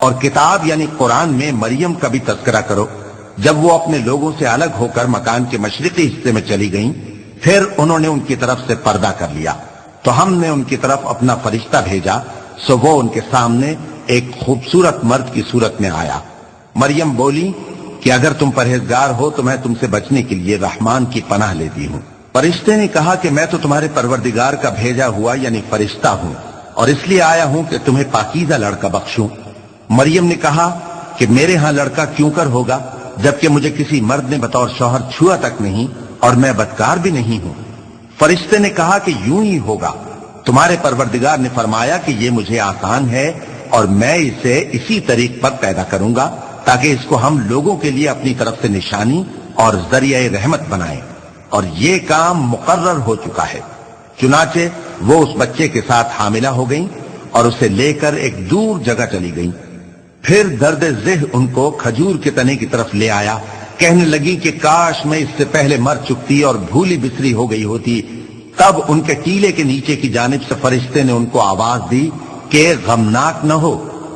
اور کتاب یعنی قرآن میں مریم کا بھی تذکرہ کرو جب وہ اپنے لوگوں سے الگ ہو کر مکان کے مشرقی حصے میں چلی گئیں، پھر انہوں نے ان کی طرف سے پردہ کر لیا تو ہم نے ان کی طرف اپنا فرشتہ بھیجا، سو وہ ان کے سامنے ایک خوبصورت مرد کی صورت میں آیا۔ مریم بولی کہ اگر تم پرہیزگار ہو تو میں تم سے بچنے کے لیے رحمان کی پناہ لیتی ہوں۔ فرشتے نے کہا کہ میں تو تمہارے پروردگار کا بھیجا ہوا یعنی فرشتہ ہوں، اور اس لیے آیا ہوں کہ تمہیں پاکیزہ لڑکا بخشوں۔ مریم نے کہا کہ میرے ہاں لڑکا کیوں کر ہوگا جبکہ مجھے کسی مرد نے بطور شوہر چھوا تک نہیں اور میں بدکار بھی نہیں ہوں۔ فرشتے نے کہا کہ یوں ہی ہوگا، تمہارے پروردگار نے فرمایا کہ یہ مجھے آسان ہے اور میں اسے اسی طریق پر پیدا کروں گا تاکہ اس کو ہم لوگوں کے لیے اپنی طرف سے نشانی اور ذریعہ رحمت بنائیں، اور یہ کام مقرر ہو چکا ہے۔ چنانچہ وہ اس بچے کے ساتھ حاملہ ہو گئیں اور اسے لے کر ایک دور جگہ چلی گئیں۔ پھر درد ذہ ان کو کھجور کے تنے کی طرف لے آیا، کہنے لگی کہ کاش میں اس سے پہلے مر چکتی اور بھولی بسری ہو گئی ہوتی۔ تب ان کے ٹیلے کے نیچے کی جانب سے فرشتے نے ان کو آواز دی کہ غمناک نہ ہو،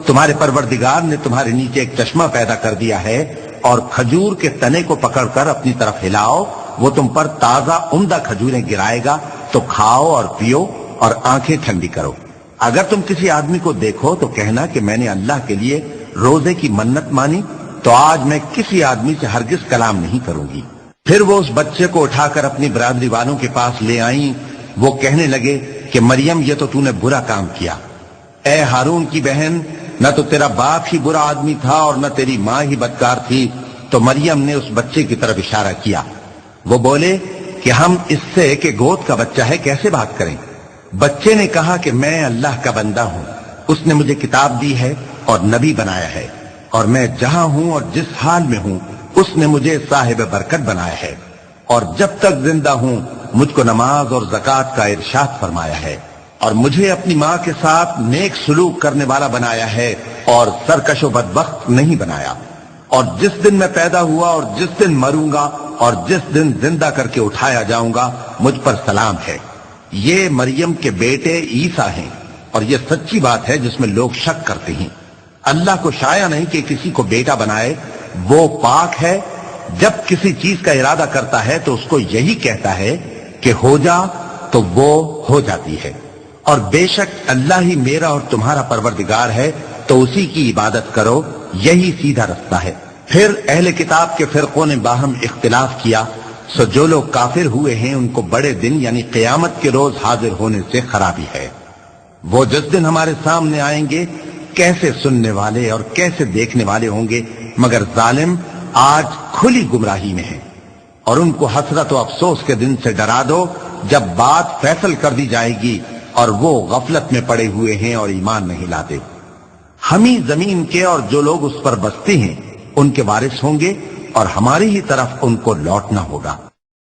تمہارے پروردگار نے تمہارے نیچے ایک چشمہ پیدا کر دیا ہے، اور کھجور کے تنے کو پکڑ کر اپنی طرف ہلاؤ، وہ تم پر تازہ عمدہ کھجوریں گرائے گا، تو کھاؤ اور پیو اور آنکھیں ٹھنڈی کرو۔ اگر تم کسی آدمی کو دیکھو تو کہنا کہ میں نے اللہ کے لیے روزے کی منت مانی، تو آج میں کسی آدمی سے ہرگز کلام نہیں کروں گی۔ پھر وہ اس بچے کو اٹھا کر اپنی برادری والوں کے پاس لے آئیں۔ وہ کہنے لگے کہ مریم یہ تو نے برا کام کیا، اے ہارون کی بہن، نہ تو تیرا باپ ہی برا آدمی تھا اور نہ تیری ماں ہی بدکار تھی۔ تو مریم نے اس بچے کی طرف اشارہ کیا۔ وہ بولے کہ ہم اس سے کہ گود کا بچہ ہے کیسے بات کریں؟ بچے نے کہا کہ میں اللہ کا بندہ ہوں، اس نے مجھے کتاب دی ہے اور نبی بنایا ہے، اور میں جہاں ہوں اور جس حال میں ہوں اس نے مجھے صاحب برکت بنایا ہے، اور جب تک زندہ ہوں مجھ کو نماز اور زکوٰۃ کا ارشاد فرمایا ہے، اور مجھے اپنی ماں کے ساتھ نیک سلوک کرنے والا بنایا ہے اور سرکش و بدبخت نہیں بنایا، اور جس دن میں پیدا ہوا اور جس دن مروں گا اور جس دن زندہ کر کے اٹھایا جاؤں گا مجھ پر سلام ہے۔ یہ مریم کے بیٹے عیسیٰ ہیں، اور یہ سچی بات ہے جس میں لوگ شک کرتے ہیں۔ اللہ کو شایع نہیں کہ کسی کو بیٹا بنائے، وہ پاک ہے، جب کسی چیز کا ارادہ کرتا ہے تو اس کو یہی کہتا ہے کہ ہو جا تو وہ ہو جاتی ہے، اور بے شک اللہ ہی میرا اور تمہارا پروردگار ہے، تو اسی کی عبادت کرو، یہی سیدھا رستہ ہے۔ پھر اہل کتاب کے فرقوں نے باہم اختلاف کیا، سو جو لوگ کافر ہوئے ہیں ان کو بڑے دن یعنی قیامت کے روز حاضر ہونے سے خرابی ہے۔ وہ جس دن ہمارے سامنے آئیں گے کیسے سننے والے اور کیسے دیکھنے والے ہوں گے، مگر ظالم آج کھلی گمراہی میں ہیں۔ اور ان کو حسرت و افسوس کے دن سے ڈرا دو جب بات فیصل کر دی جائے گی اور وہ غفلت میں پڑے ہوئے ہیں اور ایمان نہیں لاتے۔ ہم ہی زمین کے اور جو لوگ اس پر بستے ہیں ان کے وارث ہوں گے، اور ہماری ہی طرف ان کو لوٹنا ہوگا۔